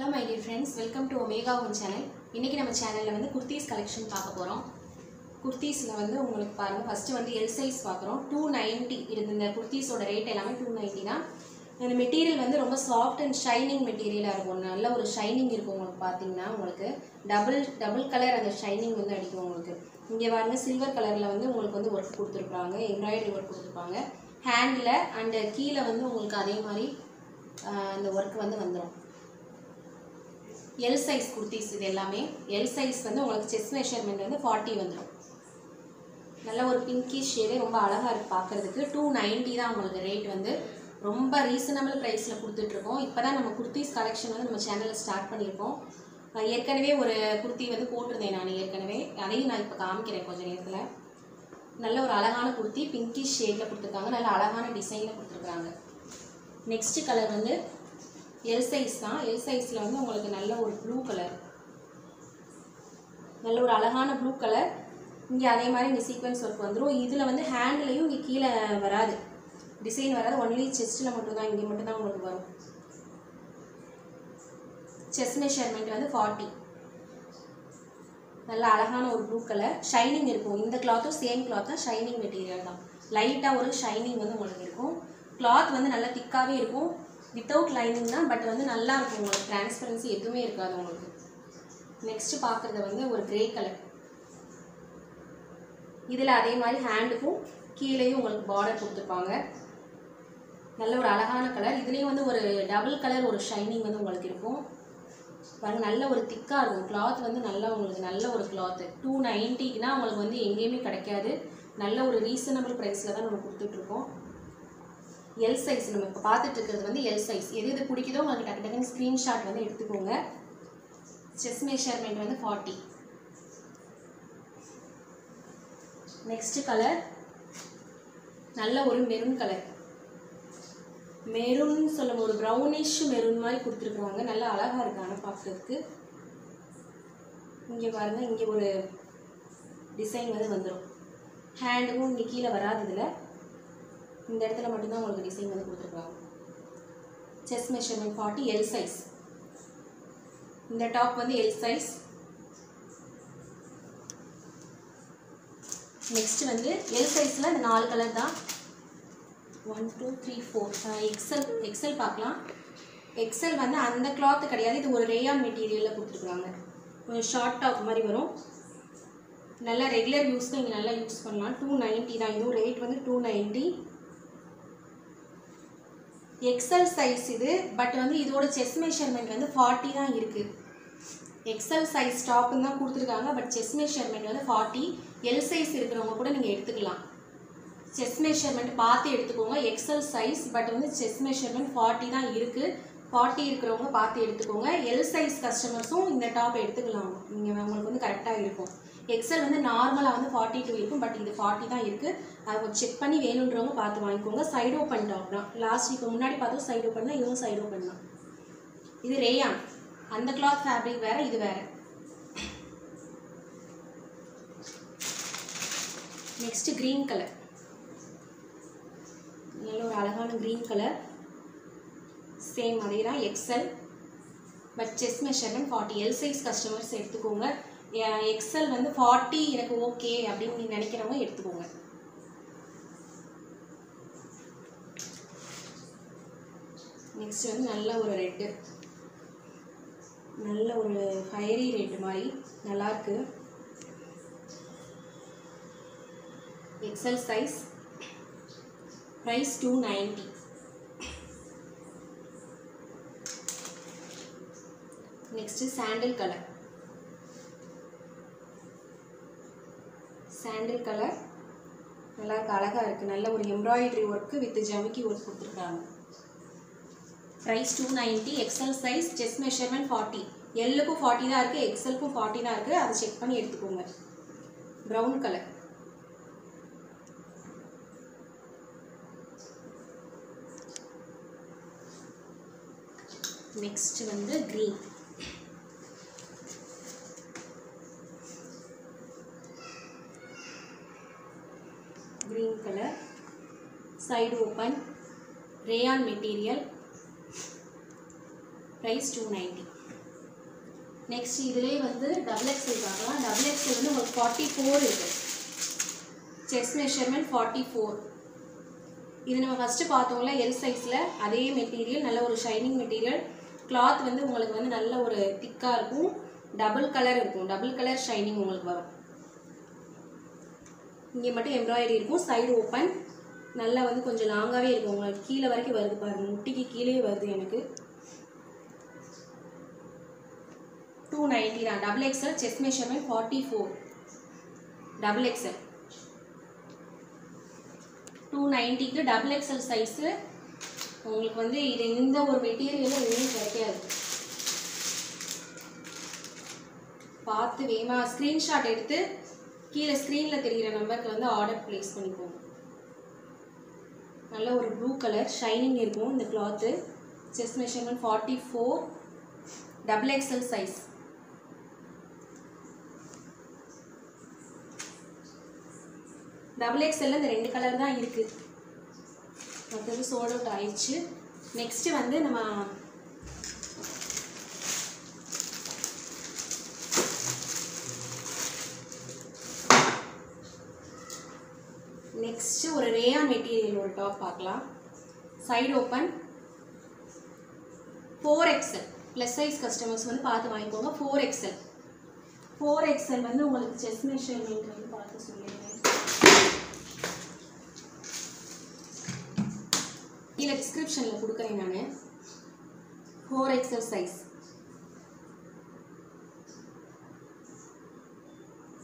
Hello my dear friends, welcome to Omega One channel. இன்னைக்கு நம்ம சேனல்ல வந்து குர்தீஸ் கலெக்ஷன் பார்க்க போறோம். குர்தீஸ்ல வந்து உங்களுக்கு பாருங்க ஃபர்ஸ்ட் வந்து L சைஸ் பார்க்கறோம். 290 இந்த குர்தீஸோட ரேட் எல்லாமே 290 தான். இந்த மெட்டீரியல் வந்து ரொம்ப சாஃப்ட் அண்ட் ஷைனிங் மெட்டீரியலா இருக்கும். நல்ல ஒரு ஷைனிங் இருக்கும் உங்களுக்கு பாத்தீங்கன்னா உங்களுக்கு டபுள் கலர் அந்த ஷைனிங் வந்து அடிக்கும் உங்களுக்கு. இங்க பாருங்க சில்வர் கலர்ல வந்து உங்களுக்கு வந்து வர்க் கொடுத்திருப்பாங்க. எம்ப்ராய்டரி வர்க் கொடுத்திருப்பாங்க. ஹேண்ட்ல அண்ட் கீழ வந்து உங்களுக்கு அதே மாதிரி அந்த வர்க் வந்து வந்துரும். L size kurtis இது எல்லாமே L size வந்து உங்களுக்கு chest measurement வந்து 40 வந்துரும். நல்ல ஒரு pinkish shade ரொம்ப அழகா இருக்கு பார்க்கிறதுக்கு. 290 தான் உங்களுக்கு ரேட் வந்து ரொம்ப ரீசனபிள் பிரைஸ்ல கொடுத்துட்டு இருக்கோம். இப்போதான் நம்ம kurtis collection வந்து நம்ம சேனல்ல ஸ்டார்ட் பண்ணிருக்கோம். ஏற்கனவே ஒரு kurti வந்து போட்டுருந்தேன் நான் ஏற்கனவே. அதையும் நான் இப்ப காமிக்கிறேன் கொஞ்ச நேரத்துல. நல்ல ஒரு அழகான kurti pinkish shadeல கொடுத்திருக்காங்க. நல்ல அழகான டிசைன்ல கொடுத்திருக்காங்க. நெக்ஸ்ட் கலர் வந்து L size தான். L sizeல வந்து உங்களுக்கு நல்ல ஒரு ப்ளூ கலர். நல்ல ஒரு அழகான ப்ளூ கலர். இங்க அதே மாதிரி இந்த சீக்வென்ஸ் வர்க் வந்துரும். இதுல வந்து ஹேண்ட்லயும் இங்க கீழ வராது. டிசைன் வராது. ஒன்லி செஸ்ட்ல மட்டும் தான் இங்க மட்டும் தான் உங்களுக்கு வரும். செஸ்ட் மெஷர்மென்ட் வந்து 40. நல்ல அழகான ஒரு ப்ளூ கலர். ஷைனிங் இருக்கும். இந்த கிளாத்தும் சேம் கிளாத் தான், ஷைனிங் மெட்டீரியல் தான். லைட்டா ஒரு ஷைனிங் வந்து உங்களுக்கு இருக்கும். கிளாத் வந்து நல்ல திக்காவே இருக்கும். வித்தவுட் லைனிங் தான், பட் வந்து நல்லா இருக்கும் உங்களுக்கு. டிரான்ஸ்பரன்சி எதுவுமே இருக்காது உங்களுக்கு. நெக்ஸ்ட் பார்க்கறது வந்து ஒரு கிரே கலர். இதுல அதே மாதிரி ஹேண்டுக்கும் கீழேயும் உங்களுக்கு பார்டர் கொடுத்துருப்பாங்க. நல்ல ஒரு அழகான கலர். இதுலயும் வந்து ஒரு டபுள் கலர் ஒரு ஷைனிங் வந்து உங்களுக்கு இருக்கும். பாருங்க நல்ல ஒரு திக்கா இருக்கும். கிளாத் வந்து நல்லா உங்களுக்கு நல்ல ஒரு கிளாத். 290க்குனா உங்களுக்கு வந்து எங்கேயுமே கிடைக்காது. நல்ல ஒரு ரீசனபிள் பிரைஸ்ல தான் நம்ம கொடுத்துட்டு இருக்கோம். L size நம்ம இப்ப பார்த்துட்டு இருக்கிறது வந்து L size. எது பிடிக்குதோ உங்களுக்கு டக்கு டக்குன்னு ஸ்கிரீன்ஷாட் வந்து எடுத்துக்கோங்க. செஸ்ட் மெஷர்மென்ட் வந்து 40. நெக்ஸ்ட் கலர் நல்ல ஒரு மெரூன் கலர். மெரூன் சொல்லும் ஒரு பிரவுனிஷ் மெரூன் மாதிரி கொடுத்துருக்காங்க. நல்ல அழகா இருக்கு ஆனா பார்க்கிறதுக்கு. இங்க பாருங்க இங்க ஒரு டிசைன் வந்து வந்துரும். ஹேண்டும் இங்க கீழ வராது இதுல. இந்த இடத்துல மட்டும் தான் உங்களுக்கு டிசைன் வந்து கொடுத்திருக்காங்க. Chest measurement 40 L size. இந்த டாப் வந்து L சைஸ். நெக்ஸ்ட் வந்து L சைஸ்ல இந்த 4 கலர் தான். 1 2 3 4 XL பார்க்கலாம். XL வந்து அந்த கிளாத் கிடையாது. இது ஒரு ரேயான் மெட்டீரியல்ல கொடுத்திருக்காங்க. ஒரு ஷார்ட் டாப் மாதிரி வரும். நல்ல ரெகுலர் யூஸ்க்கு நீங்க நல்லா யூஸ் பண்ணலாம். 290 தான். இது ரேட் வந்து 290. XL சைஸ் இது. பட் வந்து இதோட செஸ்ட் மெஷர்மென்ட் வந்து 40 தான் இருக்கு. XL சைஸ் டாப் தான் கொடுத்திருக்காங்க. பட் செஸ்ட் மெஷர்மென்ட் வந்து 40. L சைஸ் இருக்கிறவங்க கூட நீங்க எடுத்துக்கலாம். செஸ்ட் மெஷர்மென்ட் பார்த்து எடுத்துக்கோங்க. XL சைஸ் பட் வந்து செஸ்ட் மெஷர்மென்ட் 40 தான் இருக்கு. 40 இருக்கிறவங்க பார்த்து எடுத்துக்கோங்க. L சைஸ் கஸ்டமர்ஸும் இந்த டாப் எடுத்துக்கலாம். நீங்க உங்களுக்கு வந்து கரெக்ட்டா இருக்கும். XL வந்து நார்மலா வந்து 42 இருக்கும். பட் இது 40 தான் இருக்கு. அதை செக் பண்ணி வேணும்ன்றவங்க பார்த்து வாங்கிக்கோங்க. சைடு ஓப்பன் டாப் தான். லாஸ்ட் இப்போ முன்னாடி பார்த்தோம் சைடு ஓப்பன் தான். இதுவும் சைடு ஓப்பன் தான். இது ரேயான். அந்த கிளாத் ஃபேப்ரிக் வேற, இது வேற. Next green colour. நல்ல ஒரு அழகான கிரீன் கலர். சேம் அதே தான் XL. But chest measurement 40. L size customers எடுத்துக்கோங்க. XL வந்து 40 எனக்கு ஓகே அப்படின்னு நீங்க நினைக்கிறவங்க எடுத்துக்கோங்க. நெக்ஸ்ட் வந்து நல்ல ஒரு ரெட். நல்ல ஒரு ஃபயரி ரெட் மாதிரி நல்லா இருக்கு. XL size. Price 290. Next sandal colour. Sandal colour நல்லா அழகா இருக்கு. நல்ல ஒரு எம்ப்ராய்டரி ஒர்க் வித் ஜமிக்கி ஒர்க் கொடுத்திருக்காங்க. Price 290. XL size. Chest measurement 40. Lக்கும் 40 தான் இருக்கு. XLக்கும் 40 தான் இருக்கு. அதை செக் பண்ணி எடுத்துக்கோங்க. Brown colour. நெக்ஸ்ட் வந்து green. green color, side open, rayon material, price 290. Next இதிலே வந்து டபுள் எக்ஸல் பார்க்கலாம். டபுள் எக்ஸல் வந்து உங்களுக்கு 44 இருக்குது. Chest measurement 44. இது நம்ம ஃபஸ்ட்டு பார்த்தோம்ல எல் சைஸில் அதே மெட்டீரியல், நல்ல ஒரு ஷைனிங் மெட்டீரியல். கிளாத் வந்து உங்களுக்கு வந்து நல்ல ஒரு திக்காக இருக்கும், டபுள் கலர் இருக்கும், டபுள் கலர் ஷைனிங் உங்களுக்கு வரும். இங்கே மட்டும் எம்ப்ராய்டரி இருக்கும், சைடு ஓப்பன், நல்லா வந்து கொஞ்சம் லாங்காகவே இருக்கும், உங்களுக்கு கீழே வரைக்கும் வருது பாருங்கள், முட்டிக்கு கீழே வருது எனக்கு. 290 தான். Double XL, chest measurement 44, double XL 290க்கு டபுள் எக்ஸல் சைஸு. உங்களுக்கு வந்து இது இந்த ஒரு மெட்டீரியலில் எதுவும் கிடைக்காது. பார்த்து வேகமாக ஸ்க்ரீன்ஷாட் எடுத்து கீழே ஸ்க்ரீனில் தெரிகிற நம்பருக்கு வந்து ஆர்டர் ப்ளேஸ் பண்ணிக்கோங்க. நல்ல ஒரு ப்ளூ கலர் ஷைனிங் இருக்கும் இந்த cloth. Chest measurement 44, double XL size. Double எக்ஸல்ல இந்த 2 கலர் தான் இருக்குது, மற்றது சோல்ட் அவுட் ஆயிடுச்சு. நெக்ஸ்ட்டு வந்து நம்ம நெக்ஸ்ட்டு ஒரு ரேயான் மெட்டீரியல் ஒரு டாப் பார்க்கலாம். Side open, 4XL plus size customers வந்து பார்த்து வாங்கிக்கோங்க. 4XL வந்து உங்களுக்கு செஸ்ட் மெஷர்மெண்ட் வந்து பார்த்து சொல்லிடுறேன். கீழே டிஸ்கிரிப்ஷனில் கொடுக்குறேன் நான். 4XL சைஸ்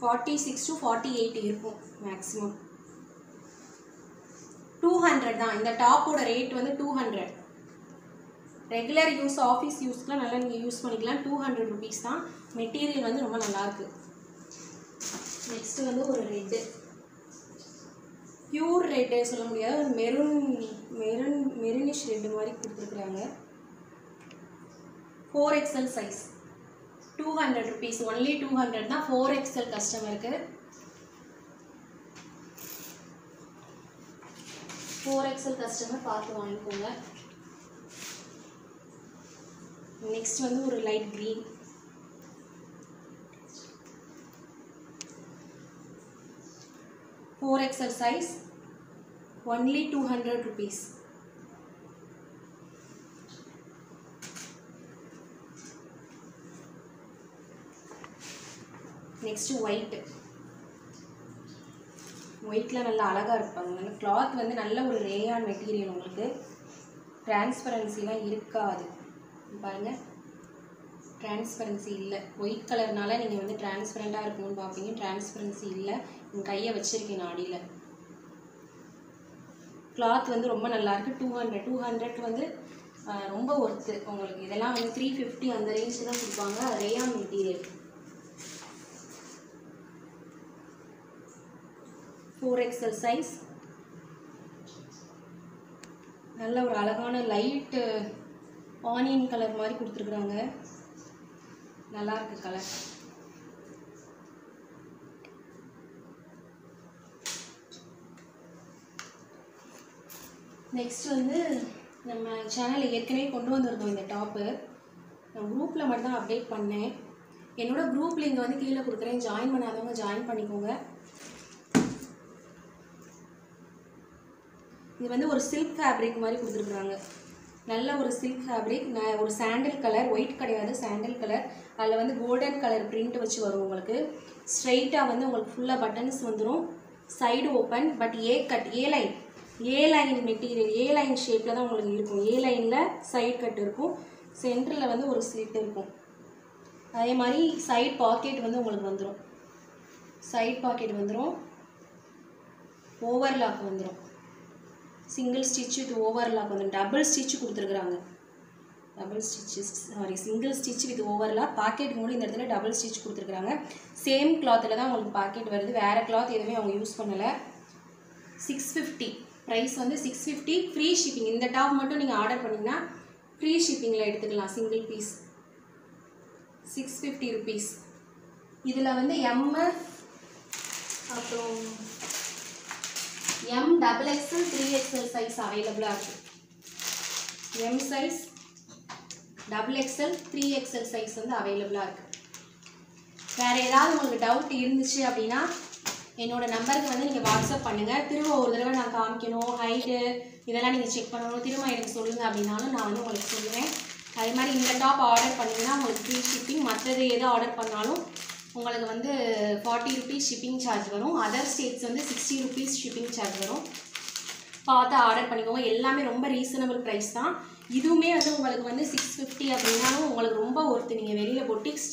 46 to 48 இருக்கும் மேக்ஸிமம். 200 தான். இந்த டாப்போட ரேட் வந்து 200. ரெகுலர் யூஸ், ஆஃபீஸ் யூஸ்க்குலாம் நல்லா நீங்கள் யூஸ் பண்ணிக்கலாம். 200 ருபீஸ் தான். மெட்டீரியல் வந்து ரொம்ப நல்லாயிருக்கு. நெக்ஸ்ட்டு வந்து ஒரு ரெட்டு, பியூர் ரெட்டு சொல்ல முடியாது, ஒரு மெரூனிஷ் ரெட்டு மாதிரி கொடுத்துருக்குறாங்க. 4XL சைஸ் 200 ருபீஸ், ஒன்லி 200 தான். 4XL கஸ்டமருக்கு 4XL கஸ்டமர் பார்த்து வாங்கிக்கோங்க. நெக்ஸ்ட் வந்து ஒரு light green, XL size, only 200 rupees. Next white. ஒயிட்ல நல்லா அழகா இருப்பாங்க. கிளாத் வந்து நல்ல ஒரு ரேயான் மெட்டீரியல், உங்களுக்கு டிரான்ஸ்பரன்சிலாம் இருக்காது. பாருங்க, டிரான்ஸ்பரன்சி இல்லை. ஒயிட் கலர்னால நீங்கள் வந்து டிரான்ஸ்பரண்டாக இருக்கும்னு பார்ப்பீங்க, டிரான்ஸ்பரன்சி இல்லை. என் கையை வச்சிருக்கேன் நான் அடியில். கிளாத் வந்து ரொம்ப நல்லாயிருக்கு. 200 வந்து ரொம்ப ஒர்த்து உங்களுக்கு. இதெல்லாம் வந்து 350 அந்த ரேஞ்சு தான் கொடுப்பாங்க. Rayon material. 4XL size. நல்ல ஒரு அழகான லைட்டு ஆனியன் கலர் மாதிரி கொடுத்துருக்குறாங்க. நல்லா இருக்கு கலர். நெக்ஸ்ட் வந்து நம்ம சேனலில் ஏற்கனவே கொண்டு வந்திருந்தோம் இந்த டாப்பு. நான் குரூப்பில் மட்டும்தான் அப்டேட் பண்ணேன். என்னோடய குரூப் லிங்க் வந்து கீழே கொடுக்குறேன். ஜாயின் பண்ணாதவங்க ஜாயின் பண்ணிக்கோங்க. இது வந்து ஒரு சில்க் ஃபேப்ரிக் மாதிரி கொடுத்துருக்குறாங்க. நல்ல ஒரு சில்க் ஃபேப்ரிக். ஒரு சாண்டில் கலர், ஒயிட் கிடையாது, சாண்டில் கலர். அதில் வந்து கோல்டன் கலர் பிரிண்ட் வச்சு வரும் உங்களுக்கு. ஸ்ட்ரைட்டாக வந்து உங்களுக்கு ஃபுல்லாக பட்டன்ஸ் வந்துடும். Side open, but A cut, A line material, A line ஷேப்பில் தான் உங்களுக்கு இருக்கும். ஏ லைனில் சைடு கட் இருக்கும். சென்டரில் வந்து ஒரு ஸ்லிட் இருக்கும். அதே மாதிரி சைடு பாக்கெட் வந்து உங்களுக்கு வந்துடும். சைடு பாக்கெட் வந்துடும். ஓவர்லாக் வந்துடும். சிங்கிள் ஸ்டிச் வித் ஓவர்லாக் வந்து டபுள் ஸ்டிச் கொடுத்துருக்குறாங்க. Single stitch with overlock. Pocket கூட இந்த இடத்துல டபுள் ஸ்டிச் கொடுத்துருக்குறாங்க. சேம் கிளாத்தில் தான் உங்களுக்கு பாக்கெட் வருது. வேறு கிளாத் எதுவுமே அவங்க யூஸ் பண்ணலை. 650 ப்ரைஸ் வந்து 650. Free shipping. இந்த டாப் மட்டும் நீங்கள் ஆர்டர் பண்ணிங்கன்னா ஃப்ரீ ஷிப்பிங்கில் எடுத்துக்கலாம். Single piece 650 rupees. இதில் வந்து அப்புறம் XXL 3XL சைஸ் அவைலபிளாக இருக்குது. M size, XXL 3XL size வந்து அவைலபிளாக இருக்குது. வேறு ஏதாவது உங்களுக்கு டவுட் இருந்துச்சு அப்படின்னா என்னோட நம்பருக்கு வந்து நீங்கள் வாட்ஸ்அப் பண்ணுங்கள். திரும்ப ஒரு தடவை நான் காமிக்கணும், ஹைட்டு இதெல்லாம் நீங்கள் செக் பண்ணணும், திரும்ப எனக்கு சொல்லுங்கள் அப்படின்னாலும் நான் வந்து உங்களுக்கு சொல்லுவேன். அதே மாதிரி இந்த டாப் ஆர்டர் பண்ணிங்கன்னா உங்களுக்கு ஃப்ரீ ஷிப்பிங். மற்றது எது ஆர்டர் பண்ணாலும் உங்களுக்கு வந்து 40 ருபீஸ் ஷிப்பிங் சார்ஜ் வரும். அதர் ஸ்டேட்ஸ் வந்து 60 ருபீஸ் ஷிப்பிங் சார்ஜ் வரும். பார்த்து ஆர்டர் பண்ணிக்கோங்க. எல்லாமே ரொம்ப ரீசனபிள் ப்ரைஸ் தான். இதுவுமே வந்து உங்களுக்கு வந்து 650 அப்படின்னாலும் உங்களுக்கு ரொம்ப ஒர்த்து. நீங்கள் வெளியில் பொட்டிக்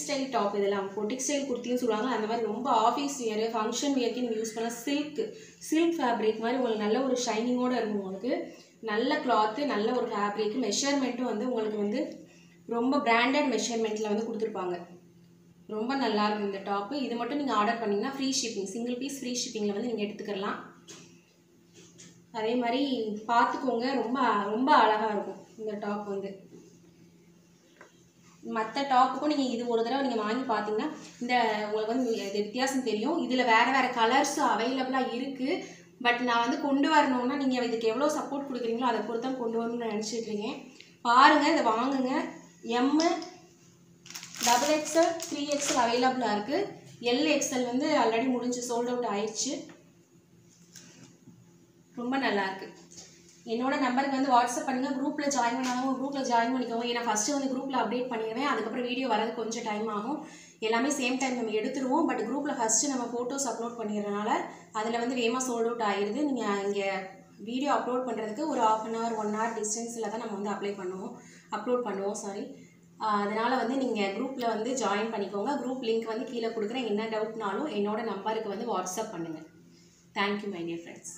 ஸ்டைல் டாப், இதெல்லாம் பொட்டிக் ஸ்டைல் குர்த்தின்னு சொல்லுவாங்க. அந்த மாதிரி ரொம்ப ஆஃபீஸ் வியர், ஃபங்க்ஷன் வியருக்கு நீங்கள் யூஸ் பண்ணலாம். சில்க் ஃபேப்ரிக் மாதிரி உங்களுக்கு நல்ல ஒரு ஷைனிங்கோடு இருக்கும். உங்களுக்கு நல்ல கிளாத்து, நல்ல ஒரு ஃபேப்ரிக். மெஷர்மெண்ட்டும் வந்து உங்களுக்கு வந்து ரொம்ப பிராண்டட் மெஷர்மெண்ட்டில் வந்து கொடுத்துருப்பாங்க. ரொம்ப நல்லாயிருக்கும் இந்த டாப்பு. இது மட்டும் நீங்கள் ஆர்டர் பண்ணிங்கன்னா free shipping, single piece free ஷிப்பிங்கில் வந்து நீங்கள் எடுத்துக்கலாம். அதே மாதிரி பார்த்துக்கோங்க, ரொம்ப ரொம்ப அழகாக இருக்கும் இந்த டாப் வந்து. மற்ற டாப்புக்கும் நீங்கள் இது ஒரு தடவை நீங்கள் வாங்கி பார்த்தீங்கன்னா இந்த உங்களுக்கு வந்து இது வித்தியாசம் தெரியும். இதில் வேறு கலர்ஸ் அவைலபிளாக இருக்குது. பட் நான் வந்து கொண்டு வரணுன்னா நீங்கள் இதுக்கு எவ்வளோ சப்போர்ட் கொடுக்குறீங்களோ அதை பொறுத்து தான் கொண்டு வரணும்னு நினச்சிட்ருக்கேன். பாருங்கள், இதை வாங்குங்க. எம்மு, XXL, 3XL அவைலபிளாக இருக்குது. LXL வந்து ஆல்ரெடி முடிஞ்சு சோல்ட் அவுட் ஆயிடுச்சு. ரொம்ப நல்லாயிருக்கு. என்னோட நம்பருக்கு வந்து வாட்ஸ்அப் பண்ணுங்கள். குரூப்பில் ஜாயின் பண்ணாதவங்க குரூப்பில் ஜாயின் பண்ணிக்கோங்க. ஏன்னா ஃபஸ்ட்டு வந்து குரூப்பில் அப்டேட் பண்ணிடுவேன். அதுக்கப்புறம் வீடியோ வரது கொஞ்சம் டைம் ஆகும். எல்லாமே சேம் டைம் நம்ம எடுத்துருவோம். பட் குரூப்பில் ஃபஸ்ட்டு நம்ம ஃபோட்டோஸ் அப்லோட் பண்ணிடுறதுனால அதில் வந்து வேகமாக சோல்ட் அவுட் ஆகிடுது. நீங்கள் இங்கே வீடியோ அப்லோட் பண்ணுறதுக்கு ஒரு 1/2 hour 1 hour டிஸ்டன்ஸில் தான் நம்ம வந்து அப்லோட் பண்ணுவோம். அதனால் வந்து நீங்கள் குரூப்பில் வந்து ஜாயின் பண்ணிக்கோங்க. குரூப் லிங்க் வந்து கீழே கொடுக்குறேன். என்ன டவுட்னாலும் என்னோட நம்பருக்கு வந்து வாட்ஸ்அப் பண்ணுங்கள். Thank you my dear friends.